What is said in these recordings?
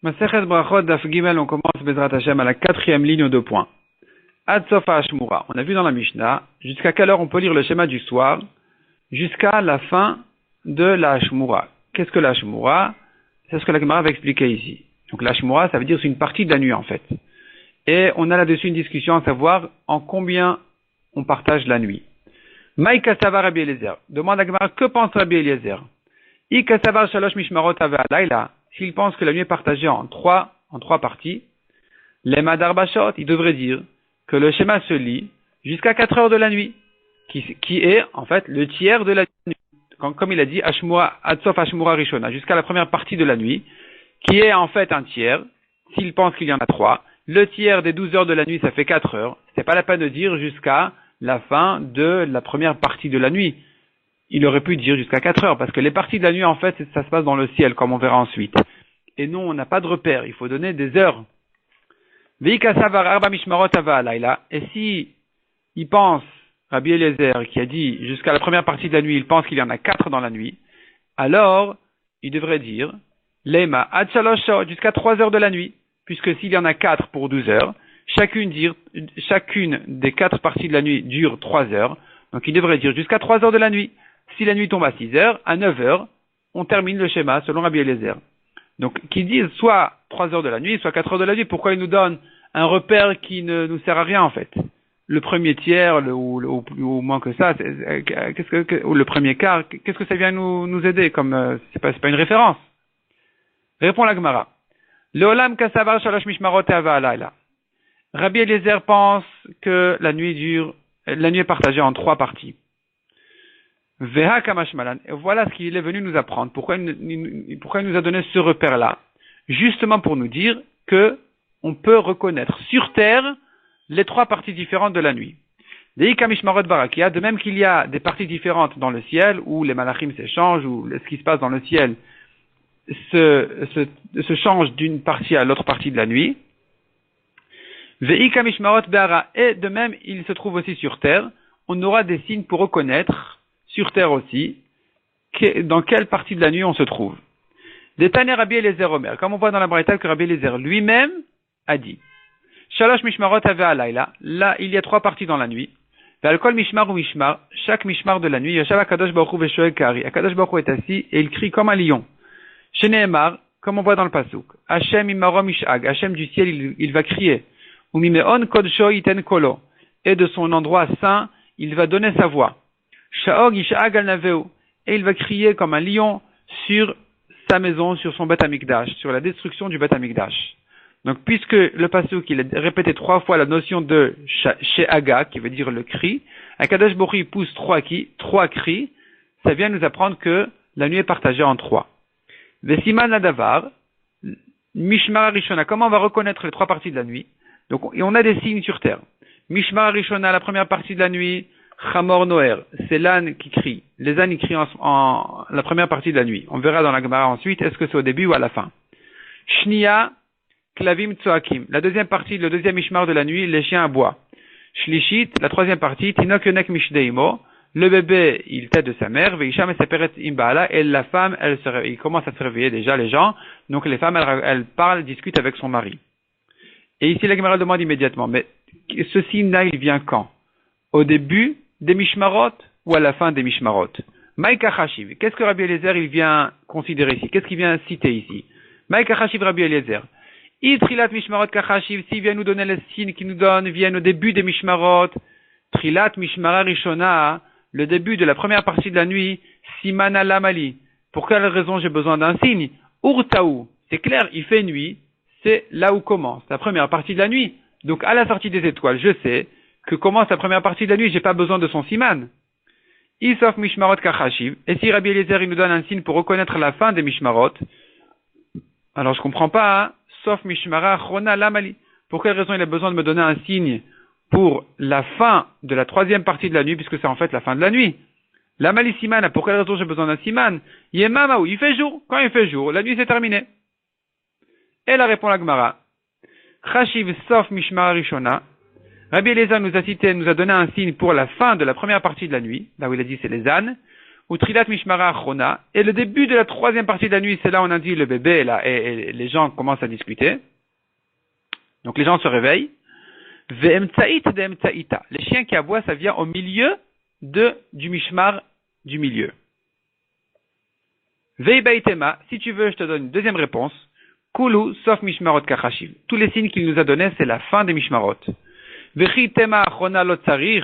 Masechet Brachot Daf Gimel, on commence Bezrat Hashem à la 4e ligne aux 2 points. Ad Sof Hashmura. On a vu dans la Mishnah, jusqu'à quelle heure on peut lire le schéma du soir, jusqu'à la fin de la Hashmura. Qu'est-ce que la Hashmura? C'est ce que la Gemara va expliquer ici. Donc la Hashmura, ça veut dire c'est une partie de la nuit en fait. Et on a là-dessus une discussion à savoir en combien on partage la nuit. Maïka Savar Rabbi Eliezer. Demande à Gemara, que pense Rabbi Eliezer? Ika Savar Shalosh Mishmarot Ava Laila. S'il pense que la nuit est partagée en trois parties, les Madar Bashot, il devrait dire que le schéma se lit jusqu'à 4 heures de la nuit, qui est en fait le tiers de la nuit. Comme il a dit, Adsof Hashmura Rishona, jusqu'à la première partie de la nuit, qui est en fait un tiers, s'il pense qu'il y en a 3. Le tiers des 12 heures de la nuit, ça fait 4 heures. C'est pas la peine de dire jusqu'à la fin de la première partie de la nuit. Il aurait pu dire jusqu'à 4 heures, parce que les parties de la nuit, en fait, ça se passe dans le ciel, comme on verra ensuite. Et non, on n'a pas de repère, il faut donner des heures. Et si il pense, Rabbi Eliezer, qui a dit jusqu'à la première partie de la nuit, il pense qu'il y en a 4 dans la nuit, alors, il devrait dire, Lema, ad shalosh jusqu'à 3 heures de la nuit, puisque s'il y en a 4 pour 12 heures, chacune des 4 parties de la nuit dure 3 heures, donc il devrait dire jusqu'à 3 heures de la nuit. Si la nuit tombe à 6 heures, à 9 heures, on termine le schéma selon Rabbi Eliezer. Donc, qu'ils disent soit 3 heures de la nuit, soit 4 heures de la nuit, pourquoi ils nous donnent un repère qui ne nous sert à rien, en fait? Le premier tiers, ou moins que ça, ou le premier quart, qu'est-ce que ça vient nous aider, comme, c'est pas une référence? Répond la Gemara. Leolam kasavar shalosh mishmarot ava alayla. Rabbi Eliezer pense que la nuit est partagée en 3 parties. Veha kamashmalan. Et voilà ce qu'il est venu nous apprendre. Pourquoi il nous a donné ce repère-là? Justement pour nous dire que on peut reconnaître sur terre les 3 parties différentes de la nuit. Deika mishmarot barakia, de même qu'il y a des parties différentes dans le ciel, où les malachim s'échangent, où ce qui se passe dans le ciel se change d'une partie à l'autre partie de la nuit. Veika mishmarot be'ara. Et de même, il se trouve aussi sur terre. On aura des signes pour reconnaître sur terre aussi, dans quelle partie de la nuit on se trouve. Détané Rabbi Eliezer Omer, comme on voit dans la Braïta que Rabbi Eliezer lui-même a dit. Shalosh mishmarot ave alayla, là il y a 3 parties dans la nuit. Ve'al mishmar ou mishmar, chaque mishmar de la nuit, yashav Akadosh Baruch Hu ve'shoel kari. Akadosh Baruch Hu est assis et il crie comme un lion. Sheneemar, comme on voit dans le pasuk. Hashem imaro mishag, Hashem du ciel il va crier. Ou mimeon kodsho iten kolo. Et de son endroit saint, il va donner sa voix. Sha'og Isha'ag al-Naveu, et il va crier comme un lion sur sa maison, sur son Beth Amikdash, sur la destruction du Beth Amikdash. Donc, puisque le pasuk, il a répété 3 fois la notion de She'aga, qui veut dire le cri, Akadosh Baruch Hu pousse 3 cris, ça vient nous apprendre que la nuit est partagée en 3. Vesiman Adavar, Mishmar Rishona, comment on va reconnaître les 3 parties de la nuit? Donc, et on a des signes sur terre. Mishmar Rishona, la première partie de la nuit, Chamor Noer, c'est l'âne qui crie. Les ânes, ils crient en la première partie de la nuit. On verra dans la Gemara ensuite, est-ce que c'est au début ou à la fin. Shnia, Klavim Tsoakim. La deuxième partie, le deuxième mishmar de la nuit, les chiens aboient. Shlishit, la troisième partie, Tinok Yonek Mishdeimo. Le bébé, il tête de sa mère. Veisham Eseperet Imbala. Et la femme, il commence à se réveiller déjà, les gens. Donc les femmes, elles parlent, discutent avec son mari. Et ici, la Gemara demande immédiatement, mais ce signe-là, il vient quand? Au début des Mishmarot ou à la fin des Mishmarot? Maïka Chashiv. Qu'est-ce que Rabbi Eliezer il vient considérer ici? Qu'est-ce qu'il vient citer ici? Maïka Chashiv Rabbi Eliezer. Trilat Mishmarot Kachashiv. S'il vient nous donner les signes qu'il nous donne, viennent au début des Mishmarot. Trilat Mishmara Rishona. Le début de la première partie de la nuit. Simana Lamali. Pour quelle raison j'ai besoin d'un signe? Urtaou. C'est clair, il fait nuit. C'est là où commence la première partie de la nuit. Donc à la sortie des étoiles, je sais que commence la première partie de la nuit, j'ai pas besoin de son siman. Isof mishmarot kachashiv. Et si Rabbi Eliezer il nous donne un signe pour reconnaître la fin des mishmarot, alors je comprends pas, hein? Sauf mishmara chona lamali. Pour quelle raison il a besoin de me donner un signe pour la fin de la 3e partie de la nuit, puisque c'est en fait la fin de la nuit. Lamali siman, pour quelle raison j'ai besoin d'un siman? Yemama, il fait jour. Quand il fait jour, la nuit c'est terminé. Et là répond la Gemara. Chashiv sauf mishmara rishona. Rabbi Eliezer nous a donné un signe pour la fin de la première partie de la nuit, là où il a dit c'est les ânes, ou trilat mishmara achrona, et le début de la troisième partie de la nuit, c'est là où on a dit le bébé là, et les gens commencent à discuter. Donc les gens se réveillent. Ve'emtsaït de'emtsaïta. Les chiens qui aboient, ça vient au milieu du mishmar du milieu. Ve'ibaitema, si tu veux, je te donne une deuxième réponse. Kulu, sauf mishmarot kachashiv. Tous les signes qu'il nous a donnés, c'est la fin des mishmarot. Ve'chitema achrona lo tsarir.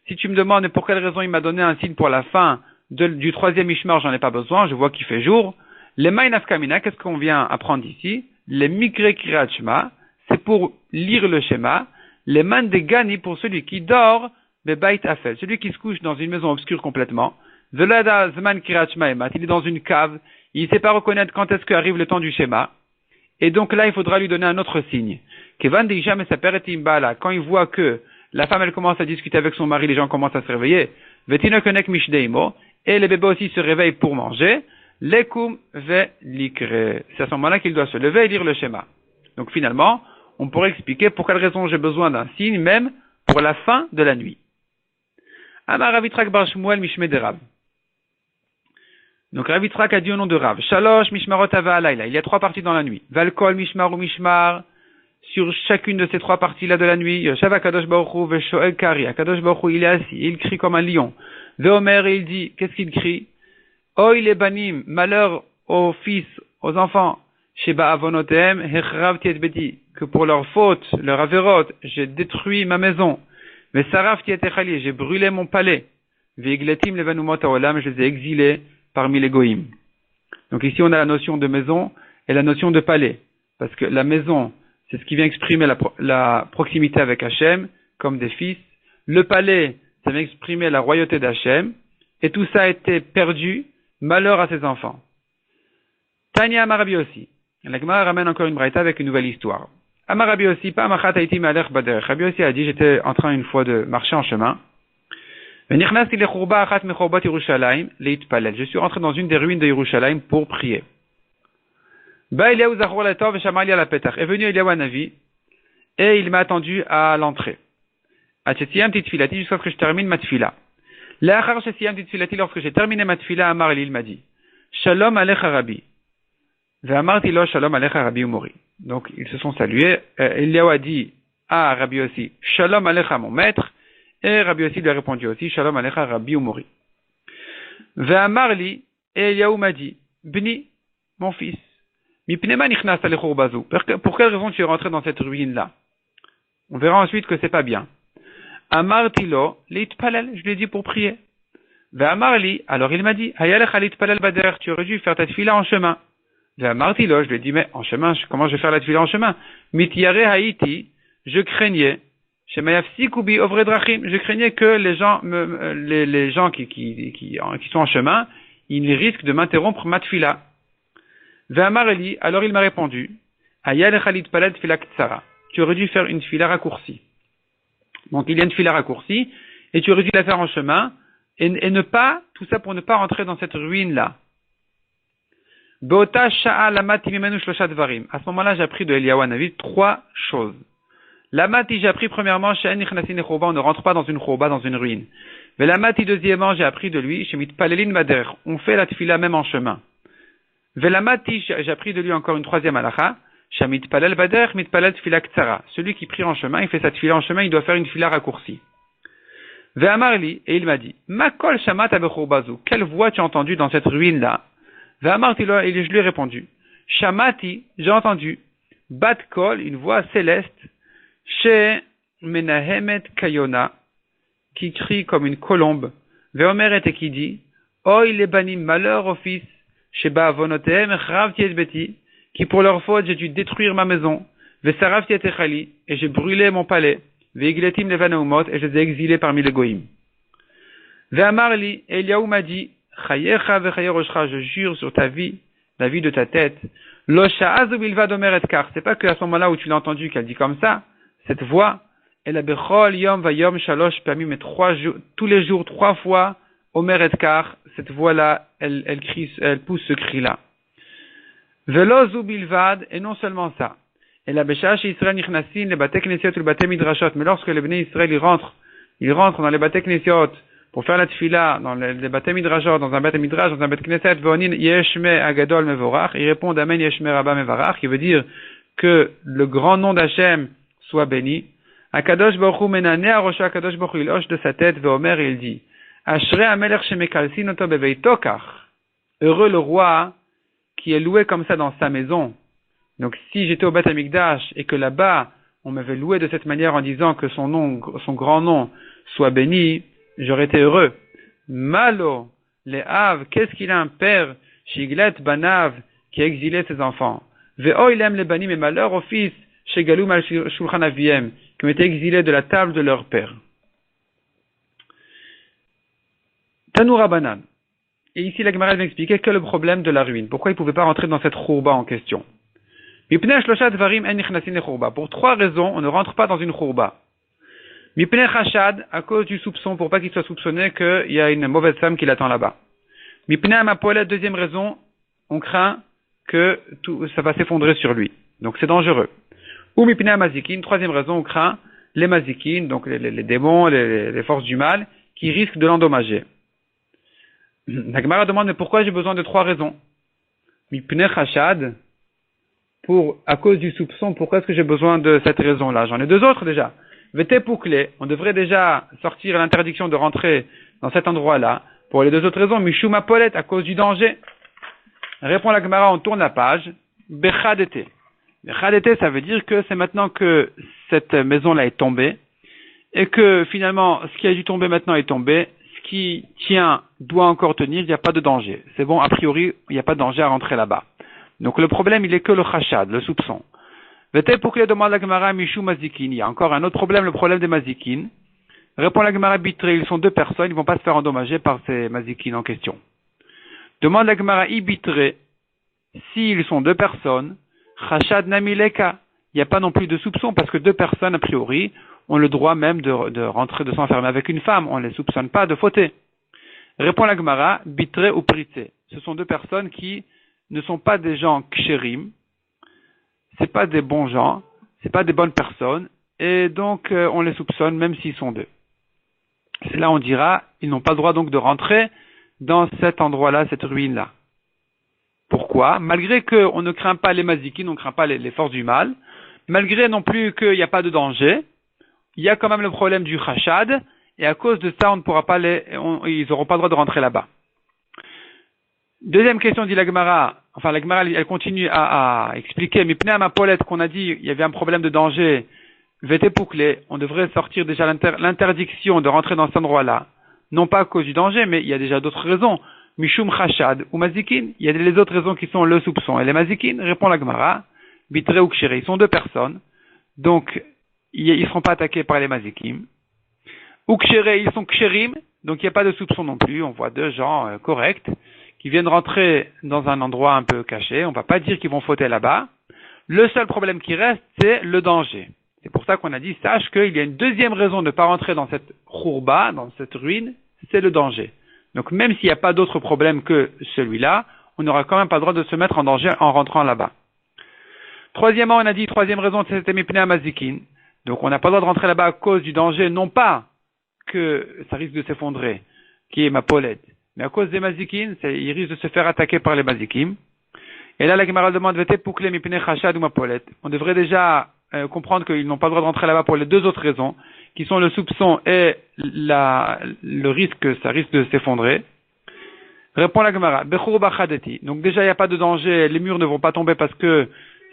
Si tu me demandes pour quelle raison il m'a donné un signe pour la fin du troisième mishmar, j'en ai pas besoin, je vois qu'il fait jour. Les ma'inafkamina, qu'est-ce qu'on vient apprendre ici? Les mikre kirat shema, c'est pour lire le schéma. Les man de gani, pour celui qui dort, bebait afel, celui qui se couche dans une maison obscure complètement. Velada zman kirat shema emat, il est dans une cave, il ne sait pas reconnaître quand est-ce qu'arrive le temps du schéma. Et donc là, il faudra lui donner un autre signe. Kevan deisha mesaperetim bala, quand il voit que la femme, elle commence à discuter avec son mari, les gens commencent à se réveiller. Vetino konek mishdeimo, et le bébé aussi se réveille pour manger. Lekum ve likre. C'est à ce moment-là qu'il doit se lever et lire le schéma. Donc finalement, on pourrait expliquer pour quelle raison j'ai besoin d'un signe, même pour la fin de la nuit. Amar Ravitrak bar Shmuel mishme de Rav. Donc Ravitrak a dit au nom de Rav. Shalosh mishmarot ava alayla. Il y a 3 parties dans la nuit. Valkol mishmar ou mishmar. Sur chacune de ces 3 parties-là de la nuit, Yoshav Akadosh Baruch Hu ve'shoel kari. Akadosh Baruch Hu, il est assis, il crie comme un lion. Ve'omer, il dit, qu'est-ce qu'il crie? Oy les banim, malheur aux fils, aux enfants. Sheba avonotem, hechrav tiet beti, que pour leur faute, leur avérote, j'ai détruit ma maison. Mais saraf tiet echali, j'ai brûlé mon palais. Ve'igletim levanumot haolam, je les ai exilés parmi les goïms. Donc ici on a la notion de maison et la notion de palais. Parce que la maison, c'est ce qui vient exprimer la proximité avec Hachem, comme des fils. Le palais, ça vient exprimer la royauté d'Hachem. Et tout ça a été perdu, malheur à ses enfants. Tanya Amarabi aussi. La Gemara ramène encore une braïta avec une nouvelle histoire. Amarabi aussi, pas Amachat Haiti Malech Bader. Rabbi aussi a dit, j'étais en train une fois de marcher en chemin. Je suis rentré dans une des ruines de Yerushalayim pour prier. Est venu Eliyahu Hanavi et il m'a attendu à l'entrée. Jusqu'à ce que je termine ma tfila. Lorsque j'ai terminé ma tfila, Amar il m'a dit Shalom alecha Rabbi. Ve'amarti lo Shalom alecha Rabbi Umori. Donc ils se sont salués. Eliyahu a dit à Rabbi aussi Shalom alecha mon maître. Et Rabbi aussi lui a répondu aussi Shalom alecha Rabbi Umori. Ve'amarli et Eliyahu m'a dit Bni, mon fils. Pour quelle raison tu es rentré dans cette ruine-là? On verra ensuite que c'est pas bien. Amartilo, leitpalel, je lui ai dit pour prier. Ve'amarli, alors il m'a dit, hayalech leitpalel bader, tu aurais dû faire ta tefila en chemin. Ve'amartilo, je lui ai dit, mais en chemin, comment je vais faire la tefila en chemin? Mityare haïti, je craignais, shemayafsikubi ovre drachim, je craignais que les gens qui sont en chemin, ils risquent de m'interrompre ma tefila. Ve'amarli, alors il m'a répondu, hayalech leitpalel tefila ktsara, tu aurais dû faire une tefila raccourcie. Donc il y a une tefila raccourcie, et tu aurais dû la faire en chemin, et ne pas, tout ça pour ne pas rentrer dans cette ruine-là. Be'ota sha'a lamati mimenu shlosha dvarim. À ce moment-là, j'ai appris de Eliyahu Hanavi 3 choses. Lamati, j'ai appris premièrement, she'en nichnasin echouba, on ne rentre pas dans une chouba, dans une ruine. Mais lamati, deuxièmement, j'ai appris de lui, shemit palelin mader, on fait la tefila même en chemin. Velamati, j'ai appris de lui encore une 3e halakha, Shamit palel bader, mit palel tfila ktsara. Celui qui prie en chemin, il fait sa tfila en chemin, il doit faire une tfila raccourcie. Ve'amarli, et il m'a dit, Makol shamat abechurbazu. Quelle voix tu as entendu dans cette ruine-là? Ve'amarti, et je lui ai répondu, Shamati, j'ai entendu, Bat kol, une voix céleste, She menahemet kayona, qui crie comme une colombe. Ve'omeret, et qui dit, Oy les banim, malheur au fils, Sheba avonotem, rav tietbeti, qui pour leur faute j'ai dû détruire ma maison, Vesarav tietechali, et j'ai brûlé mon palais, Veigletim levanaumot, et je les ai exilés parmi les goïms. Ve'amarli, Eliyahu m'a dit, Chayecha vechayeroshcha, je jure sur ta vie, la vie de ta tête, Lo sha'azu bilvad omeret kar, c'est pas que à ce moment-là où tu l'as entendu qu'elle dit comme ça, cette voix, elle a bechol yom vayom shalosh pamim, mais tous les jours 3 fois, omeret kar, cette voix-là, elle crie, elle pousse ce cri-là. Velozu bilvad, et non seulement ça. Et la Bécha chez Israël nichnasin, les batek nesiot ou les batek midrashot. Mais lorsque les béné Israël, ils rentrent dans les batek nesiot pour faire la tfila dans les Bate Midrashot, dans un Bate Midrash, dans un Bate Knesset, Vonin Yeshme Agadol Mevorach, ils répondent Amen Yeshme Rabba Mevorach, qui veut dire que le grand nom d'Hachem soit béni. Akadosh Baruch Hu menane arosha, Akadosh Baruch Hu il hoche de sa tête, veomer et il dit Ashrei Amelech shemekalsin oto beveito kach. Heureux le roi qui est loué comme ça dans sa maison. Donc si j'étais au Beth Amikdash et que là-bas on m'avait loué de cette manière en disant que son nom, son grand nom soit béni, j'aurais été heureux. Malo, les Av, qu'est-ce qu'il a un père, Shiglet Banav, qui a exilé ses enfants. Ve'o il aime les banim et malheur aux fils, Shegalum al Shulchan Aviem, qui ont été exilés de la table de leur père. Tanoura Banan. Et ici la Gemara m'expliquait que le problème de la ruine. Pourquoi il ne pouvait pas rentrer dans cette khourba en question. Pour trois raisons, on ne rentre pas dans une khourba. Mipnei Chashad, à cause du soupçon, pour pas qu'il soit soupçonné qu'il y a une mauvaise femme qui l'attend là-bas. Mipnei Amapolet, deuxième raison, on craint que ça va s'effondrer sur lui. Donc c'est dangereux. Ou Mipnei Amazikin, troisième raison, on craint les Mazikin, donc les démons, les forces du mal, qui risquent de l'endommager. La Gemara demande, mais pourquoi j'ai besoin de trois raisons? Mipnei Chashad, à cause du soupçon, pourquoi est-ce que j'ai besoin de cette raison-là? J'en ai deux autres déjà. Vete Poukle, on devrait déjà sortir l'interdiction de rentrer dans cet endroit-là. Pour les deux autres raisons, Mishuma Polet, à cause du danger. Répond la Gemara, on tourne la page. Bechadete. Bechadete, ça veut dire que c'est maintenant que cette maison-là est tombée, et que finalement, ce qui a dû tomber maintenant est tombé, ce qui tient doit encore tenir, il n'y a pas de danger. C'est bon, a priori, il n'y a pas de danger à rentrer là-bas. Donc le problème, il est que le chashad, le soupçon. Vete pour qu'il demande la Gemara Mishu Mazikin. Il y a encore un autre problème, le problème des Mazikin. Répond la Gemara Bitré, ils sont deux personnes, ils ne vont pas se faire endommager par ces Mazikin en question. Demande la Gemara Ibitré, s'ils sont deux personnes, chashad Namileka. Il n'y a pas non plus de soupçon parce que deux personnes, a priori, ont le droit même de rentrer, de s'enfermer avec une femme. On ne les soupçonne pas de fauter. Répond la Gemara Bitré ou Prité. Ce sont deux personnes qui ne sont pas des gens kshérim, c'est pas des bons gens, c'est pas des bonnes personnes, et donc on les soupçonne même s'ils sont deux. C'est là on dira, ils n'ont pas le droit donc de rentrer dans cet endroit-là, cette ruine-là. Pourquoi? Malgré qu'on ne craint pas les mazikin, on ne craint pas les forces du mal, malgré non plus qu'il n'y a pas de danger, il y a quand même le problème du chashad, et à cause de ça on ne pourra pas ils n'auront pas le droit de rentrer là-bas. Deuxième question, dit la Gemara, la Gemara, elle continue à expliquer, mais Pnei Amapolet, qu'on a dit, il y avait un problème de danger, Vete Poukle, on devrait sortir déjà l'interdiction de rentrer dans cet endroit-là, non pas à cause du danger, mais il y a déjà d'autres raisons, Mishum Chashad ou Mazikin, il y a les autres raisons qui sont le soupçon, et les Mazikin, répond la Gemara, Bitre ou Ksheri, ils sont deux personnes, donc ils ne seront pas attaqués par les Mazikim, ou Ksheri, ils sont Ksherim, donc il n'y a pas de soupçon non plus, on voit deux gens corrects, qui viennent rentrer dans un endroit un peu caché, on ne va pas dire qu'ils vont fauter là-bas. Le seul problème qui reste, c'est le danger. C'est pour ça qu'on a dit, sache qu'il y a une deuxième raison de ne pas rentrer dans cette khourba, dans cette ruine, c'est le danger. Donc même s'il n'y a pas d'autre problème que celui-là, on n'aura quand même pas le droit de se mettre en danger en rentrant là-bas. Troisièmement, on a dit, troisième raison, c'était Mipnei Amazikin. Donc on n'a pas le droit de rentrer là-bas à cause du danger, non pas que ça risque de s'effondrer, qui est ma polette. Mais à cause des mazikim, il risque de se faire attaquer par les mazikim. Et là, la Gemara demande, Vete Poukle Mipnei Chashad ou Mapolet. On devrait déjà comprendre qu'ils n'ont pas le droit de rentrer là-bas pour les deux autres raisons, qui sont le soupçon et le risque que ça risque de s'effondrer. Répond la Gemara, Bechur Bachadeti. Donc déjà, il n'y a pas de danger, les murs ne vont pas tomber parce que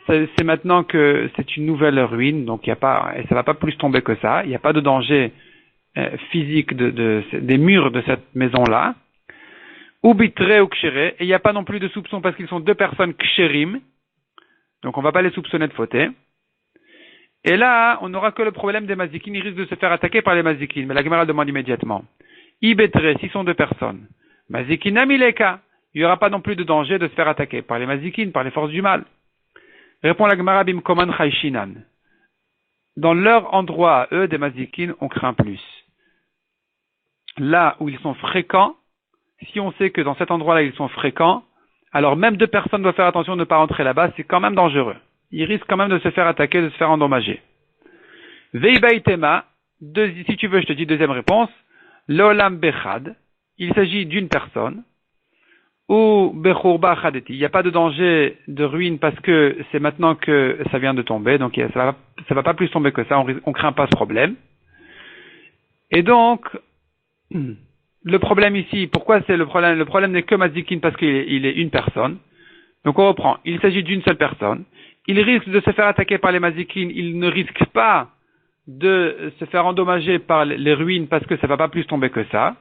c'est maintenant que c'est une nouvelle ruine, donc il y a pas, et ça va pas plus tomber que ça. Il n'y a pas de danger physique des murs de cette maison-là. Ou bitré ou kshéré, et il n'y a pas non plus de soupçon parce qu'ils sont deux personnes kshérim, donc on ne va pas les soupçonner de fauter. Et là, on n'aura que le problème des mazikin, ils risquent de se faire attaquer par les mazikin, mais la Gemara demande immédiatement. Ibetré, s'ils sont deux personnes, mazikin amileka, il n'y aura pas non plus de danger de se faire attaquer par les mazikin, par les forces du mal. Répond la Gemara bimkoman chayshinan. Dans leur endroit, eux, des mazikin, on craint plus. Là où ils sont fréquents, si on sait que dans cet endroit-là, ils sont fréquents, alors même deux personnes doivent faire attention de ne pas rentrer là-bas, c'est quand même dangereux. Ils risquent quand même de se faire attaquer, de se faire endommager. Veibaitema, si tu veux, je te dis deuxième réponse. L'olam bechad, il s'agit d'une personne, ou bechurba chadeti, il n'y a pas de danger de ruine parce que c'est maintenant que ça vient de tomber, donc ça va pas plus tomber que ça, on craint pas ce problème. Et donc, le problème ici, pourquoi c'est le problème? Le problème n'est que mazikin parce qu'il est une personne. Donc on reprend, il s'agit d'une seule personne. Il risque de se faire attaquer par les mazikin, il ne risque pas de se faire endommager par les ruines parce que ça va pas plus tomber que ça.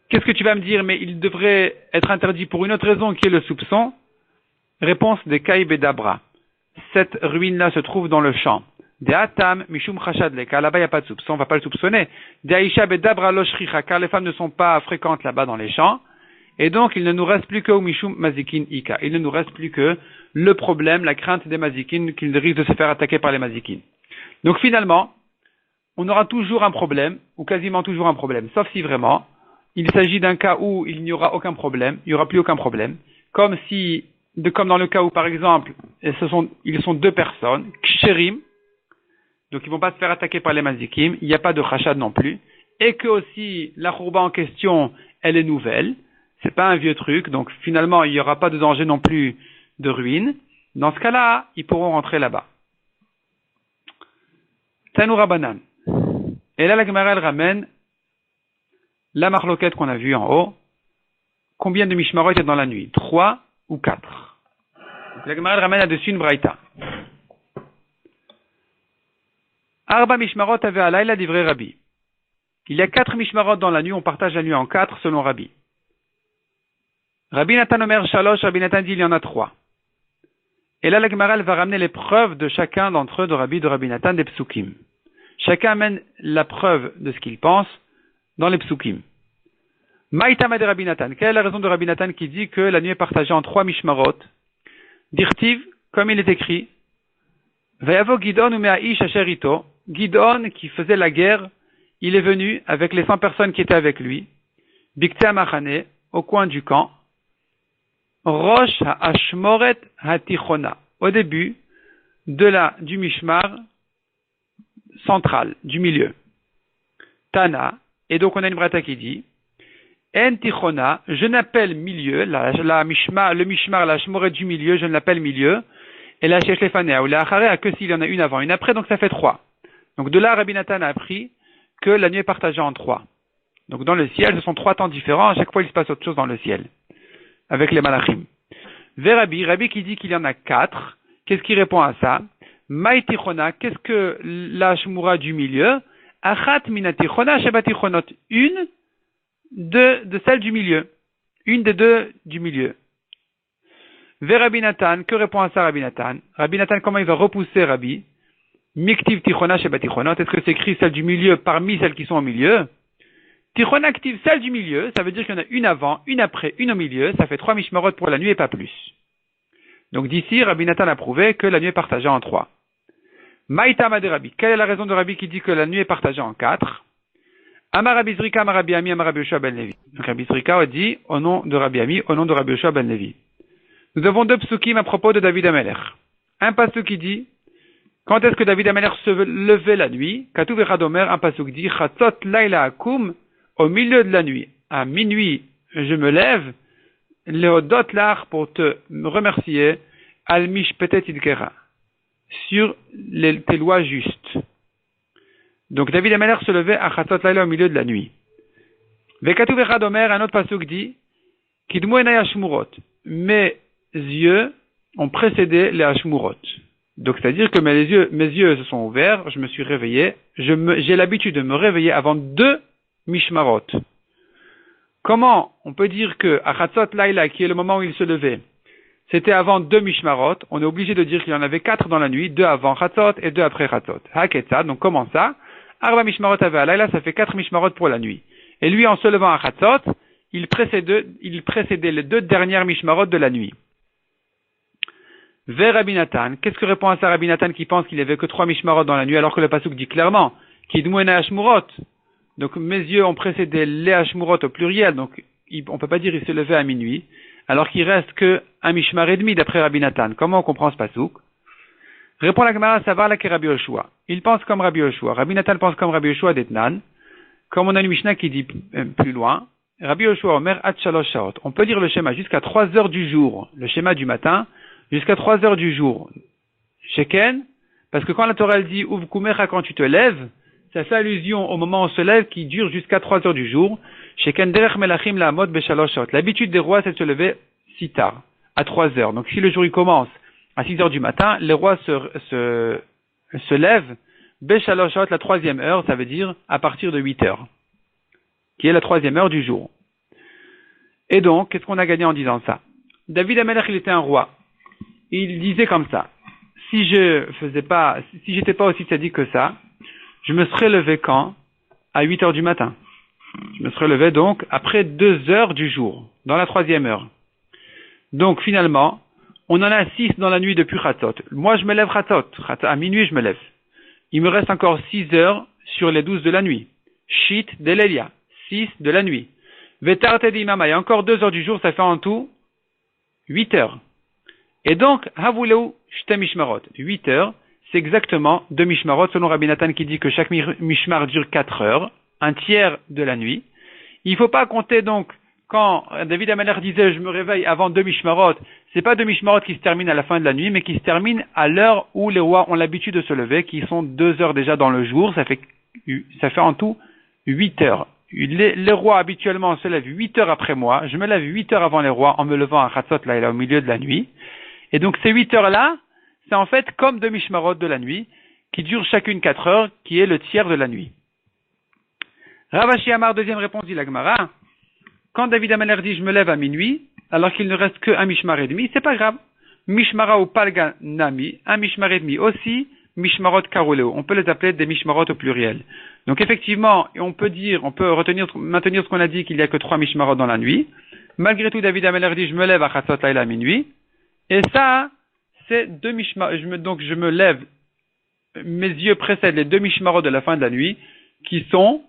Qu'est-ce que tu vas me dire? Mais il devrait être interdit pour une autre raison qui est le soupçon. Réponse des Kaïb et d'Abra. Cette ruine-là se trouve dans le champ. De Atam, Mishum Chashad Leka, là-bas il n'y a pas de soupçon, on ne va pas le soupçonner. De Aisha Bedabra Loshricha, car les femmes ne sont pas fréquentes là-bas dans les champs. Et donc il ne nous reste plus que Mishum Mazikin Ika. Il ne nous reste plus que le problème, la crainte des Mazikin, qu'ils risquent de se faire attaquer par les Mazikin. Donc finalement, on aura toujours un problème, ou quasiment toujours un problème, sauf si vraiment, il s'agit d'un cas où il n'y aura aucun problème, il n'y aura plus aucun problème, comme dans le cas où, par exemple, ils sont deux personnes, ksherim, donc ils vont pas se faire attaquer par les mazikim, il n'y a pas de chashad non plus, et que aussi, la khourba en question, elle est nouvelle, c'est pas un vieux truc, donc finalement, il n'y aura pas de danger non plus de ruine. Dans ce cas-là, ils pourront rentrer là-bas. Tanoura Banan. Et là, la Gemara, elle ramène la marloquette qu'on a vue en haut. Combien de mishmarot est dans la nuit? 3 ou 4? Donc, la Gemara, elle ramène là-dessus une braïta. Arba mishmarot avait alayla livré Rabbi. Il y a 4 mishmarot dans la nuit, on partage la nuit en 4 selon Rabbi. Rabbi Nathan Omer Shalosh, Rabbi Nathan dit il y en a 3. Et là, la Gemara, elle va ramener les preuves de chacun d'entre eux, de Rabbi Nathan, des psukim. Chacun amène la preuve de ce qu'il pense dans les psukim. Maïtama de Rabbi Nathan. Quelle est la raison de Rabbi Nathan qui dit que la nuit est partagée en 3 mishmarot? Dirtiv, comme il est écrit, Vayavo Gidon umea'ish asherito. Gidon, qui faisait la guerre, il est venu avec les 100 personnes qui étaient avec lui. Biktea Machane, au coin du camp. Rosh ha'ashmoret hatichona. Au début du mishmar central, du milieu. Tana. Et donc on a une brata qui dit, En tichona, je n'appelle milieu, le mishmar, la shmoret du milieu, je ne l'appelle milieu, et la sheshlefanea, ou la acharea, que s'il y en a une avant, une après, donc ça fait 3. Donc de là, Rabbi Nathan a appris que la nuit est partagée en 3. Donc dans le ciel, ce sont 3 temps différents, à chaque fois il se passe autre chose dans le ciel, avec les malachim. Rabbi qui dit qu'il y en a 4, qu'est-ce qui répond à ça? Maïtichona, qu'est-ce que la shmura du milieu? Achat minatichona shabatichonot, une de celle du milieu. Une des deux du milieu. Rabbi Nathan, que répond à ça Rabbi Nathan? Rabbi Nathan, comment il va repousser Rabbi? Miktiv tichona shabatichonot, est-ce que c'est écrit celle du milieu parmi celles qui sont au milieu? Tichona active celle du milieu, ça veut dire qu'il y en a une avant, une après, une au milieu, ça fait 3 mishmarot pour la nuit et pas plus. Donc d'ici, Rabbi Nathan a prouvé que la nuit est partagée en 3. Maïtama de Rabbi. Quelle est la raison de Rabbi qui dit que la nuit est partagée en 4? Amar Rabbi Zrika, Amar Rabbi Ami, Amar Rabbi Yoshua ben Levi. Donc Rabbi Zrika a dit au nom de Rabbi Ami, au nom de Rabbi Yoshua ben Levi. Nous avons 2 psukim à propos de David Amelech. Un pasuk qui dit, quand est-ce que David Amelech se levait la nuit? Katuv Echadomer, un pasuk dit, Chatzot Laila Akum, au milieu de la nuit. À minuit, je me lève, Leodot Lach, pour te remercier, Al Mishpetet Idkera, sur tes lois justes. Donc David Amelech se levait à Chatzot Laila au milieu de la nuit. Vekatuv Echadomer, un autre pasuk dit, Kidmu Enay Ashmurot, mes yeux ont précédé les Ashmurot. Donc c'est-à-dire que mes yeux se sont ouverts, je me suis réveillé, j'ai l'habitude de me réveiller avant 2 mishmarot. Comment on peut dire que à Chatzot Laila, qui est le moment où il se levait, c'était avant 2 mishmarot, on est obligé de dire qu'il y en avait 4 dans la nuit, 2 avant Chatzot et 2 après Chatzot. Haketza, donc comment ça? Arba mishmarot avait à Laila, ça fait 4 mishmarot pour la nuit. Et lui, en se levant à Chatzot, il précédait les 2 dernières mishmarot de la nuit. Vers Rabbi Nathan, qu'est-ce que répond à ça Rabbi Nathan qui pense qu'il n'y avait que 3 mishmarot dans la nuit, alors que le pasuk dit clairement, Kidmuena Ashmurot. Donc mes yeux ont précédé les Ashmurot au pluriel, donc on ne peut pas dire qu'il se levait à minuit, alors qu'il reste que un mishmar et demi d'après Rabbi Nathan. Comment on comprend ce pasuk? Répond la Gemara, ça va là que Rabbi Yoshua. Il pense comme Rabbi Yoshua. Rabbi Nathan pense comme Rabbi Yoshua d'Etnan, Comme on a une Mishnah qui dit plus loin, Rabbi Yoshua Omer Ad Shalosh Shaot. On peut lire le schéma jusqu'à 3 heures du jour, le schéma du matin, jusqu'à 3 heures du jour. Sheken, parce que quand la Torah elle dit Uvkumecha quand tu te lèves, ça fait allusion au moment où on se lève qui dure jusqu'à 3 heures du jour. Sheken Derech Melachim La'amod Beshalosh Shaot. L'habitude des rois c'est de se lever si tard, à 3 heures. Donc si le jour il commence à 6 heures du matin, les rois se lèvent Beshalosh Shaot la 3e heure, ça veut dire à partir de 8 heures, qui est la 3e heure du jour. Et donc, qu'est-ce qu'on a gagné en disant ça? David Amelech, il était un roi. Il disait comme ça. Si j'étais pas aussi sadique que ça, je me serais levé quand? À 8 heures du matin. Je me serais levé donc après 2 heures du jour, dans la 3e heure. Donc, finalement, on en a 6 dans la nuit depuis Chatzot. Moi, je me lève Chatzot. À minuit, je me lève. Il me reste encore 6 heures sur les 12 de la nuit. Shit de l'Elia. 6 de la nuit. Vetarte d'imama, il y a encore 2 heures du jour, ça fait en tout 8 heures. Et donc, havuleu shte mishmarot. 8 heures, c'est exactement 2 mishmarot, selon Rabbi Nathan qui dit que chaque mishmar dure 4 heures, un tiers de la nuit. Il ne faut pas compter donc, quand David Amelech disait je me réveille avant 2 mishmarot, c'est pas 2 mishmarot qui se terminent à la fin de la nuit, mais qui se terminent à l'heure où les rois ont l'habitude de se lever, qui sont 2 heures déjà dans le jour, ça fait en tout 8 heures. Les rois habituellement se lèvent 8 heures après moi, je me lève 8 heures avant les rois en me levant à Chatzot là au milieu de la nuit. Et donc ces 8 heures-là, c'est en fait comme 2 mishmarot de la nuit, qui durent chacune 4 heures, qui est le tiers de la nuit. Rav Ashi Amar, deuxième réponse, dit la Gemara. Quand David Amelech dit je me lève à minuit, alors qu'il ne reste qu'un mishmar et demi, c'est pas grave. Mishmara ou palga nami, un mishmar et demi aussi, mishmarot karoleo. On peut les appeler des mishmarot au pluriel. Donc effectivement, on peut maintenir ce qu'on a dit qu'il n'y a que 3 mishmarot dans la nuit. Malgré tout, David Amelech dit je me lève à Chatzot Laïla à minuit. Et ça, c'est 2 mishmarot. Donc je me lève, mes yeux précèdent les 2 mishmarot de la fin de la nuit, qui sont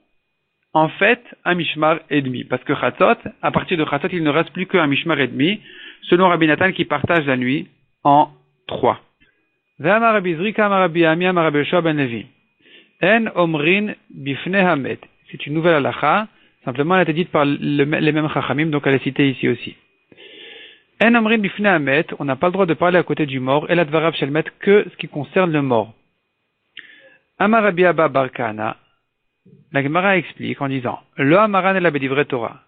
en fait un mishmar et demi. Parce que Chatzot, à partir de Chatzot, il ne reste plus qu'un mishmar et demi, selon Rabbi Nathan qui partage la nuit en 3. Ve'amar Rabbi Zrika amar Rabbi Ami amar Rabbi Yoshua ben Levi. En omrin bifnei hamet. C'est une nouvelle halakha. Simplement, elle a été dite par les mêmes chachamim, donc elle est citée ici aussi. En omrin bifnei hamet. On n'a pas le droit de parler à côté du mort. El advarav shel met, que ce qui concerne le mort. Amar Rabbi Abba bar Kahana. La Gemara explique en disant le Hamaran et la Bedivre Torah.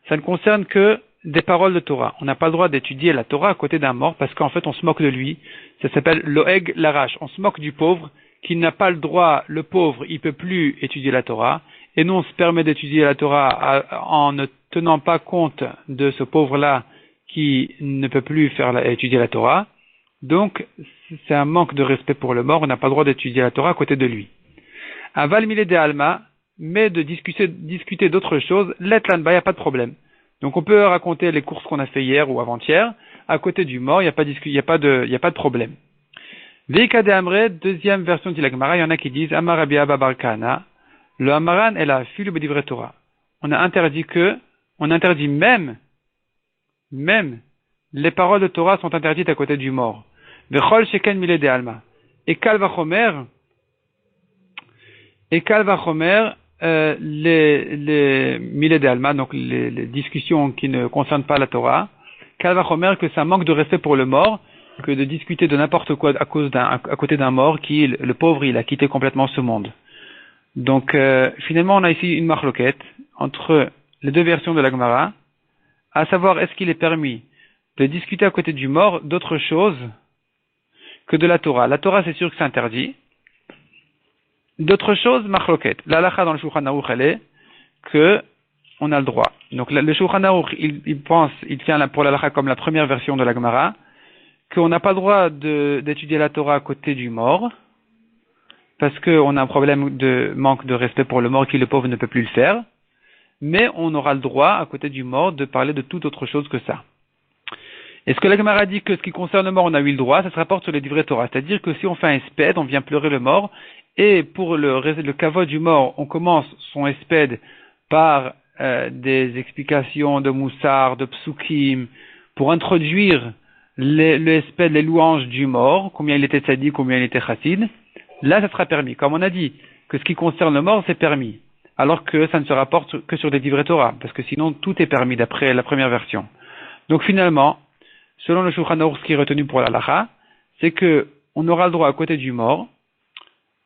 Ça ne concerne que des paroles de Torah. On n'a pas le droit d'étudier la Torah à côté d'un mort parce qu'en fait on se moque de lui. Ça s'appelle l'Oeg l'Arash. On se moque du pauvre qui n'a pas le droit. Le pauvre, il peut plus étudier la Torah. Et nous on se permet d'étudier la Torah en ne tenant pas compte de ce pauvre-là qui ne peut plus étudier la Torah. Donc c'est un manque de respect pour le mort. On n'a pas le droit d'étudier la Torah à côté de lui. Aval milé de alma, mais de discuter d'autres choses, l'etlan ba, il n'y a pas de problème. Donc on peut raconter les courses qu'on a fait hier ou avant-hier, à côté du mort, il n'y a pas de problème. Veika de Amre, deuxième version de la Gemara, il y en a qui disent Amar Rabbi Abba bar Kahana, le Hamaran est la fille de Divrei Torah. On interdit même les paroles de Torah sont interdites à côté du mort. Vechol sheken milé de alma. Et Kal vachomer, les milé de alma, donc les discussions qui ne concernent pas la Torah, Kal vachomer, que ça manque de respect pour le mort, que de discuter de n'importe quoi à côté d'un mort qui, le pauvre, il a quitté complètement ce monde. Donc, finalement, on a ici une marloquette entre les deux versions de la Gemara, à savoir, est-ce qu'il est permis de discuter à côté du mort d'autre chose que de la Torah. La Torah, c'est sûr que c'est interdit. D'autres choses, marloquette. La halakha dans le Shulchan Aruch, elle est que on a le droit. Donc, le Shulchan Aruch, il tient pour la halakha comme la première version de la Gemara, qu'on n'a pas le droit d'étudier la Torah à côté du mort, parce qu'on a un problème de manque de respect pour le mort qui le pauvre ne peut plus le faire, mais on aura le droit, à côté du mort, de parler de toute autre chose que ça. Est-ce que la Gemara dit que ce qui concerne le mort, on a eu le droit? Ça se rapporte sur les Divrei Torah. C'est-à-dire que si on fait un espède, on vient pleurer le mort, et pour le kavod du mort, on commence son espède par des explications de moussar, de psukim, pour introduire le espède, les louanges du mort, combien il était tzaddik, combien il était chassid. Là, ça sera permis. Comme on a dit que ce qui concerne le mort, c'est permis. alors que ça ne se rapporte que sur des livrets Torah, parce que sinon tout est permis d'après la première version. Donc finalement, selon le Shulchan Aruch, ce qui est retenu pour la halakha, c'est que on aura le droit à côté du mort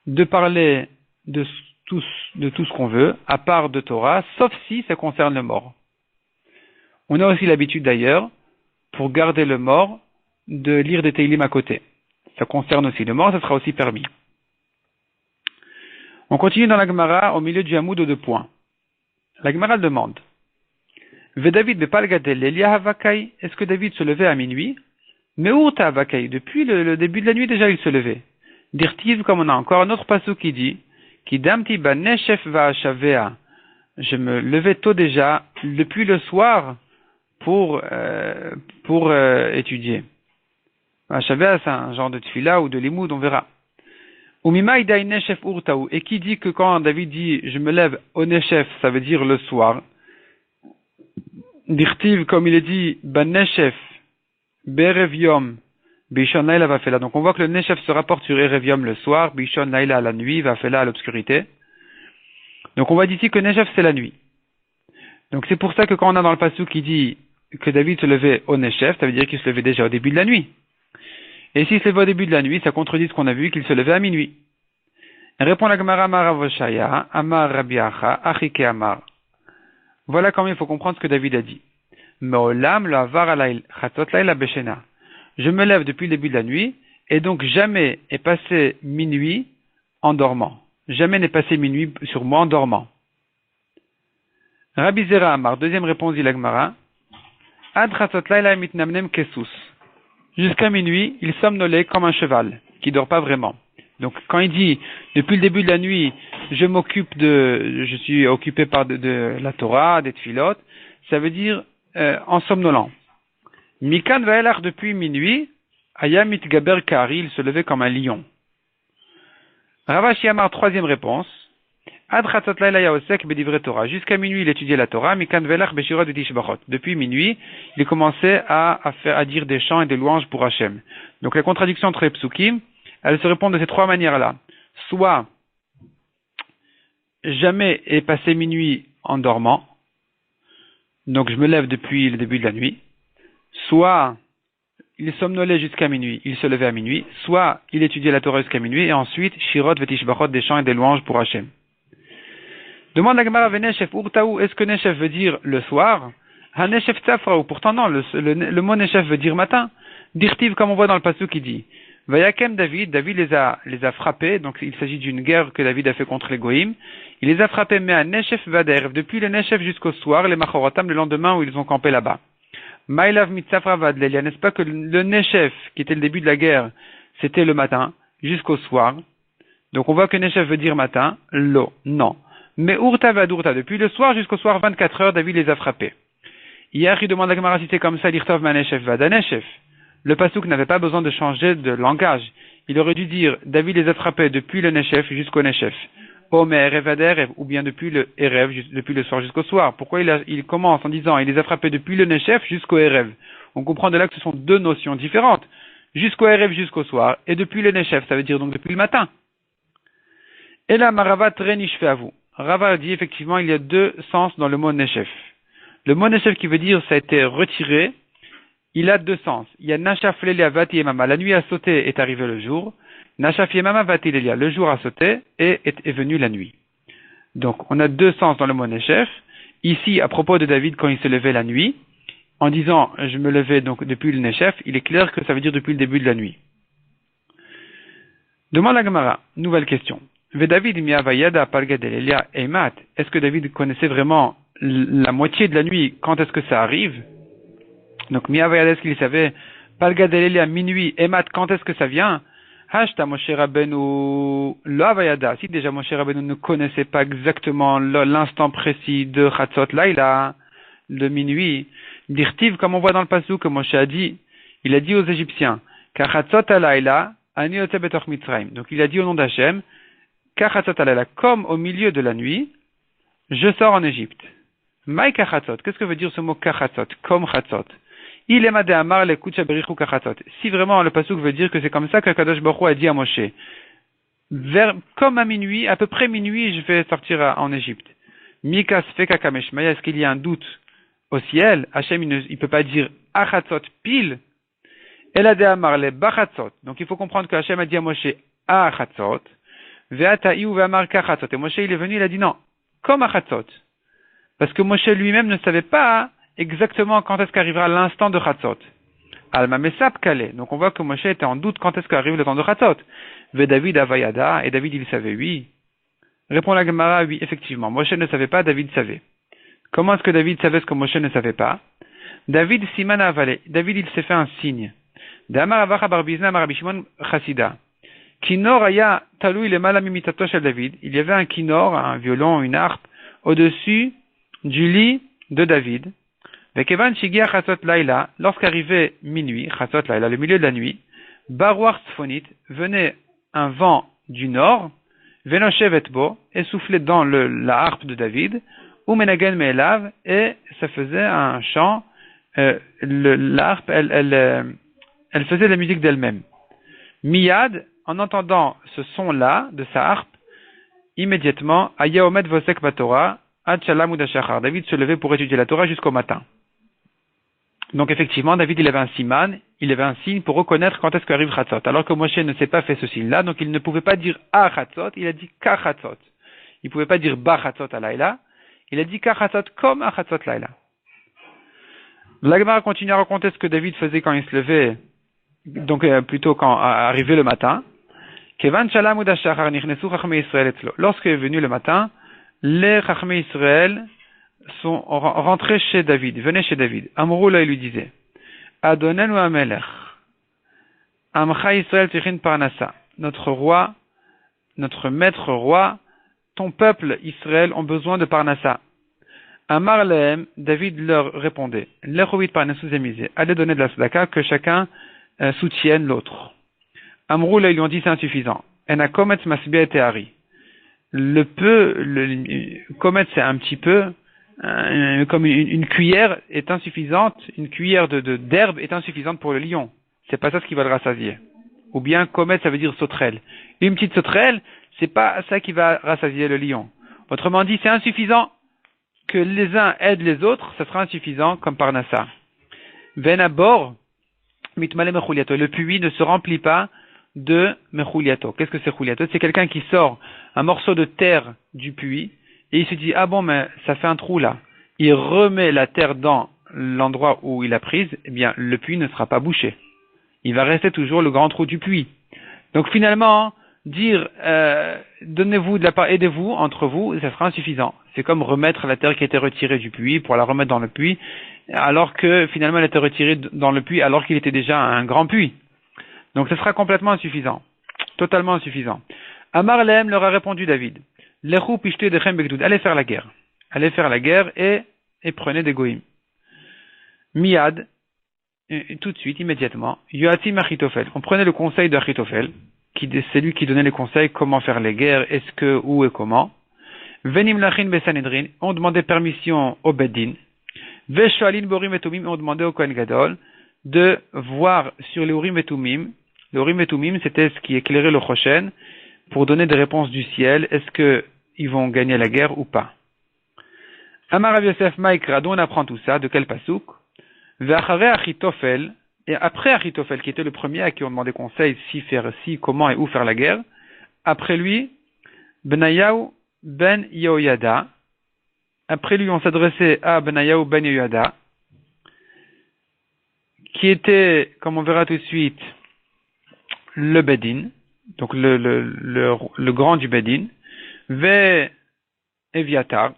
de parler de tout ce qu'on veut, à part de Torah, sauf si ça concerne le mort. On a aussi l'habitude d'ailleurs, pour garder le mort, de lire des Teilim à côté. Ça concerne aussi le mort, ça sera aussi permis. On continue dans la Gemara au milieu du Hamoud aux 2 points. La Gemara demande Vedavid bepalgadel Elia havakai, est-ce que David se levait à minuit? Meurta havakai, depuis le début de la nuit déjà il se levait. Dirtiv, comme on a encore un autre passage qui dit Kidamti ba neshef va'ashavea, je me levais tôt déjà, depuis le soir, pour étudier. Va'ashavea, c'est un genre de tfila ou de limoud, on verra. Et qui dit que quand David dit je me lève au neshef, ça veut dire le soir. Dirtiv, comme il est dit, ban neshef, berev yom, bishon laila vafela. Donc on voit que le neshef se rapporte sur erev yom le soir, bishon laila à la nuit, vafela à l'obscurité. Donc on voit d'ici que neshef c'est la nuit. Donc c'est pour ça que quand on a dans le passage qui dit que David se levait au neshef, ça veut dire qu'il se levait déjà au début de la nuit. Et s'il se levait au début de la nuit, ça contredit ce qu'on a vu, qu'il se levait à minuit. Répond la Gemara Amar Avoshaya, Amar Rabbi Acha, Achike Amar. Voilà comment il faut comprendre ce que David a dit. Me'olam lo avar alayl, chatzot layla beshena. Je me lève depuis le début de la nuit, et donc jamais est passé minuit en dormant. Jamais n'est passé minuit sur moi en dormant. Rabbi Zera Amar, deuxième réponse dit la Gemara, Ad chatzot layla mitnamnem kesus. Jusqu'à minuit, il somnolait comme un cheval, qui dort pas vraiment. Donc, quand il dit, depuis le début de la nuit, je suis occupé par de la Torah, des tfilot, ça veut dire, en somnolant. Mikan Vaelach, depuis minuit, Ayam Gaber Kari, il se levait comme un lion. Ravashi Amar, troisième réponse. Ad chatzot layla yaosek bedivre Torah. Jusqu'à minuit, il étudiait la Torah. Mikan Vaelach beshirot v'tishbachot. Depuis minuit, il commençait à dire des chants et des louanges pour Hachem. Donc, la contradiction entre les psukim, elle se répond de ces 3 manières-là. Soit, jamais est passé minuit en dormant, donc je me lève depuis le début de la nuit. Soit, il somnolait jusqu'à minuit, il se levait à minuit. Soit, il étudiait la Torah jusqu'à minuit, et ensuite, shirot v'tishbachot, des chants et des louanges pour Hachem. Demande la Gemara Veneshef Urtaou, est-ce que Neshef veut dire le soir? Haneshef Tzafraou, pourtant non, le mot Neshef veut dire matin. Dirtiv, comme on voit dans le passage qui dit Vayakem David les a frappés, donc il s'agit d'une guerre que David a fait contre les Goïm. Il les a frappés, mais à Neshef Vader, depuis le Neshef jusqu'au soir, les Machorotam, le lendemain où ils ont campé là-bas. Maïlav Mitzafra Vadlelia, n'est-ce pas que le Neshef, qui était le début de la guerre, c'était le matin, jusqu'au soir. Donc on voit que Neshef veut dire matin, lo, non. Mais Urta Vadurta, depuis le soir jusqu'au soir, 24 heures, David les a frappés. Hier, il demande à la Gemara si c'est comme ça, l'Irtov Maneshef Vadaneshef. Le pasuk n'avait pas besoin de changer de langage. Il aurait dû dire, David les a frappés depuis le Neshef jusqu'au Neshef. Omer, Evader, ou bien depuis le Erev, depuis le soir jusqu'au soir. Pourquoi il commence en disant, il les a frappés depuis le Neshef jusqu'au Erev? On comprend de là que ce sont 2 notions différentes. Jusqu'au Erev, jusqu'au soir, et depuis le Neshef, ça veut dire donc depuis le matin. Et là, Marava Trenishfe à vous. Rava dit effectivement, il y a 2 sens dans le mot Neshef. Le mot Neshef qui veut dire, ça a été retiré, il a 2 sens. Il y a Nashaf Lelia Vati et Mama. La nuit a sauté, est arrivé le jour. Nashaf Mama Vati Lelia. Le jour a sauté et est venu la nuit. Donc, on a 2 sens dans le mot Neshef. Ici, à propos de David, quand il se levait la nuit, en disant, je me levais donc depuis le Neshef, il est clair que ça veut dire depuis le début de la nuit. Demande la Gemara. Nouvelle question. David miavayada palgadelelia eimat. Est-ce que David connaissait vraiment la moitié de la nuit? Quand est-ce que ça arrive? Donc miavayada, est-ce qu'il savait palgadelelia minuit eimat? Quand est-ce que ça vient? Hashta Moshe Rabbeinu lo avayada. Si déjà Moshe Rabbeinu ne connaissait pas exactement l'instant précis de Chatzot Laila, de minuit, dirtiv, comme on voit dans le passage que Moshe a dit, il a dit aux Égyptiens, Kachatzot Laila ani yotze betoch Mitzrayim. Donc il a dit au nom d'Hachem, Kachatzot alayla, comme au milieu de la nuit, je sors en Égypte. Maï kachatzot, qu'est-ce que veut dire ce mot kachatzot, comme chatzot? Il est madé amar le kucha berichu kachatzot. Si vraiment le pasuk veut dire que c'est comme ça qu'Akadosh Baruch Hu a dit à Moshe, comme à minuit, à peu près minuit, je vais sortir en Égypte. Mikas feka kameshmaya, est-ce qu'il y a un doute au ciel? Hachem, il peut pas dire achatzot pile. Elade amarle bachatzot. Donc il faut comprendre que Hachem a dit à Moshe achatzot. Ve'ata'i ou ve'amar kachatzot. Et Moshe, il est venu, il a dit non, comme achatzot. Parce que Moshe lui-même ne savait pas exactement quand est-ce qu'arrivera l'instant de chatzot. Alma mesap kale. Donc on voit que Moshe était en doute quand est-ce qu'arrive le temps de chatzot. Ve David avayada. Et David, il savait, oui. Répond la Gemara, oui, effectivement. Moshe ne savait pas, David savait. Comment est-ce que David savait ce que Moshe ne savait pas? David siman avale. David, il s'est fait un signe. Damar avacha barbizna marabishimon chassida. Kinor aya talou il est mal amimitato shel David. Il y avait un kinor, un violon, une harpe, au-dessus du lit de David. Vekevan shigia chatzot laila. Lorsqu'arrivait minuit, chatzot laila, le milieu de la nuit, barouar tzfonit, venait un vent du nord, venoshevet bo, et soufflait dans la harpe de David, ou menagen me'elav, et ça faisait un chant, la harpe, elle faisait la musique d'elle-même. Miyad, en entendant ce son-là, de sa harpe, immédiatement, aya omed vosek batora, ad shalam udashachar. David se levait pour étudier la Torah jusqu'au matin. Donc effectivement, David, il avait un siman, il avait un signe pour reconnaître quand est-ce qu'arrive Chatzot. Alors que Moshe ne s'est pas fait ce signe-là, donc il ne pouvait pas dire à Chatzot, il a dit ka Chatzot. Il ne pouvait pas dire ba Chatzot à Laïla, il a dit ka Chatzot comme à Chatzot Laïla. La Gemara continue à raconter ce que David faisait quand il se levait, donc plutôt quand arrivait le matin. Kevan shalam udashachar nichnesu chachmei Israël etzlo. Lorsqu'il est venu le matin, les chachmei Israël sont rentrés chez David, venaient chez David. Amrou là, il lui disait, Adonenu amelech, Amcha Israël tichin parnasa. Notre roi, notre maître roi, ton peuple Israël ont besoin de parnasa. Amar lehem, David leur répondait, Lechovit parnasu zemisé. Allez donner de la sadaka, que chacun soutienne l'autre. Amrou là, ils lui ont dit, c'est insuffisant. Enakometz masbia et teari. Le peu, kometz c'est un petit peu, comme une cuillère est insuffisante, une cuillère d'herbe est insuffisante pour le lion. C'est pas ça ce qui va le rassasier. Ou bien comète, ça veut dire sauterelle. Une petite sauterelle, c'est pas ça qui va rassasier le lion. Autrement dit, c'est insuffisant que les uns aident les autres, ça sera insuffisant comme parnassa. Venabor, mitmale mechuliato. Le puits ne se remplit pas de mechuliato. Qu'est-ce que c'est chuliato? C'est quelqu'un qui sort un morceau de terre du puits, et il se dit, ah bon, mais ça fait un trou là. Il remet la terre dans l'endroit où il a prise, eh bien, le puits ne sera pas bouché. Il va rester toujours le grand trou du puits. Donc finalement, dire, donnez-vous de la part, aidez-vous entre vous, ça sera insuffisant. C'est comme remettre la terre qui était retirée du puits pour la remettre dans le puits, alors que finalement elle était retirée dans le puits alors qu'il était déjà un grand puits. Donc ce sera complètement insuffisant. Totalement insuffisant. Amar Lehem leur a répondu David. Lechou pishte dechem begdoud. Allez faire la guerre. Allez faire la guerre et prenez des goïms. Miad, tout de suite, immédiatement, Yoatim Achitophel. On prenait le conseil d'Achitophel, c'est lui qui donnait les conseils comment faire les guerres, est-ce que, où et comment. Venim lachin besanedrin, on demandait permission au Beddin. Veshoalin borim et tumim, on demandait au Kohen Gadol de voir sur les Urim et Tumim. Les Urim et Tumim, c'était ce qui éclairait le Choshen pour donner des réponses du ciel. Est-ce que ils vont gagner la guerre ou pas? Amar Rav Yosef Maïkra, d'où on apprend tout ça, de quel pasouk? Ve'achare Achitophel, et après Achitophel, qui était le premier à qui on demandait conseil, si faire si, comment et où faire la guerre, après lui, Benayahu ben Yehoyada, après lui on s'adressait à Benayahu ben Yehoyada, qui était, comme on verra tout de suite, le Bedin, donc le grand du Bedin, Ve Eviatar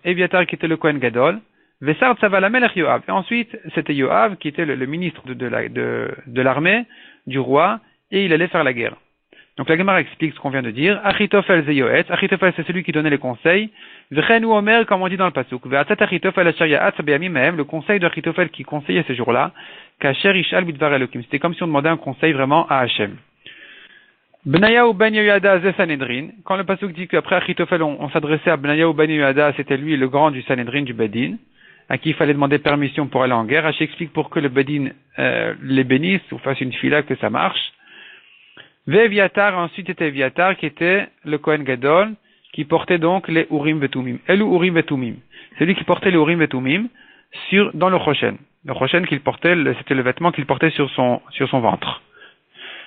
qui était le Kohen Gadol, Vesar Tzaval Amelech Yoav. Et ensuite, c'était Yoav qui était le ministre de l'armée du roi, et il allait faire la guerre. Donc la Gemara explique ce qu'on vient de dire. Achitophel ze Yoetz. Achitophel, c'est celui qui donnait les conseils. V'chenu Omer, comme on dit dans le pasuk. Ve'atzat Achitophel asher ya'atz b'yamim mehem. Le conseil d'Achitophel qui conseillait ce jour-là. Kasher ishal bidvar Elokim. C'était comme si on demandait un conseil vraiment à Hachem. Benayahu ben Yehoyada ze Sanhedrin. Quand le pasuk dit qu'après Achitophel, on s'adressait à Benayahu ben Yehoyada, c'était lui le grand du Sanhedrin, du Bedin, à qui il fallait demander permission pour aller en guerre. Hachem explique pour que le Bedin les bénisse ou fasse une fila que ça marche. Ve'Eviatar, ensuite était Eviatar qui était le Kohen Gadol, qui portait donc les Urim Vetumim. Elu Urim Vetumim. C'est lui qui portait les Urim Vetumim dans le Choshen. Le Choshen qu'il portait, c'était le vêtement qu'il portait sur son ventre,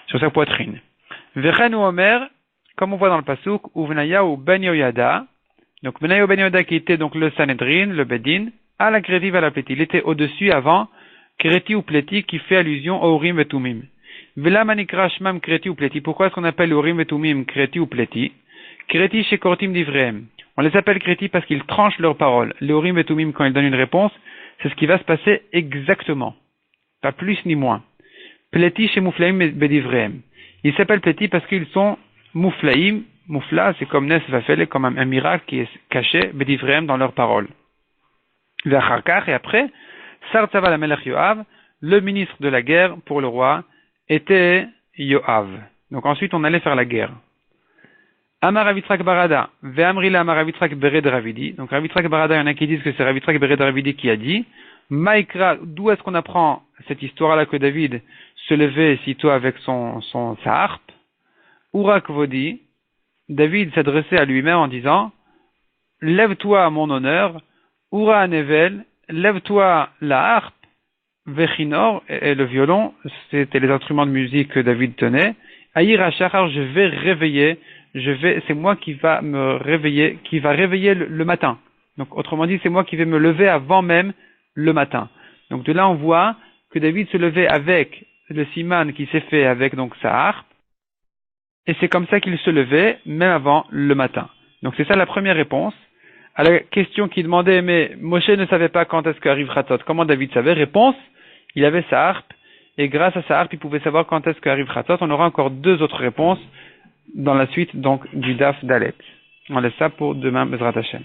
sur sa poitrine. Vechen ou Omer, comme on voit dans le pasuk, Uvnaya ou Ben Yoyada. Donc Benaya ou Ben Yoyada qui était donc le Sanhedrin, le Bedin, à la Kreti à la Pleti. Il était au-dessus avant Kreti ou Pleti qui fait allusion au Urim Vetumim. Vela manikra shmam Kreti ou Pleti. Pourquoi est-ce qu'on appelle Urim Vetumim Kreti ou Pleti? Kreti chez Kortim d'Ivrehem. On les appelle Kreti parce qu'ils tranchent leurs paroles. Les Urim Vetumim, quand ils donnent une réponse, c'est ce qui va se passer exactement. Pas plus ni moins. Pleti chez Mouflaim Bedivrehem. Ils s'appellent Pleti parce qu'ils sont Mouflaim. Moufla, c'est comme Nes Vafel, comme un miracle qui est caché, Bedivrehem, dans leurs paroles. V'acharkar, et après, Sar Tzava la Melech Yoav, le ministre de la guerre pour le roi, était Yoav. Donc ensuite, on allait faire la guerre. Amar Ravitrak Barada, Ve'amrila Amar Ravitrak Bered Ravidi. Donc Ravitrak Barada, il y en a qui disent que c'est Ravitrak Bered Ravidi qui a dit. Maïkra, d'où est-ce qu'on apprend cette histoire-là que David se levait sitôt avec sa harpe? Urak Vodi, David s'adressait à lui-même en disant, lève-toi à mon honneur, Ura Nevel, lève-toi la harpe, Vechinor, et le violon, c'était les instruments de musique que David tenait. Aïr Hachachar, je vais réveiller, c'est moi qui va me réveiller, qui va réveiller le matin. Donc, autrement dit, c'est moi qui vais me lever avant même le matin. Donc, de là, on voit que David se levait avec le siman qui s'est fait avec donc sa harpe, et c'est comme ça qu'il se levait, même avant le matin. Donc, c'est ça la première réponse. À la question qui demandait, mais Moshe ne savait pas quand est-ce qu'arrive Khatot. Comment David savait? Réponse, il avait sa harpe, et grâce à sa harpe, il pouvait savoir quand est-ce qu'arrive Khatot. On aura encore deux autres réponses dans la suite, donc, du Daf Dalet. On laisse ça pour demain, Bezrat Hashem.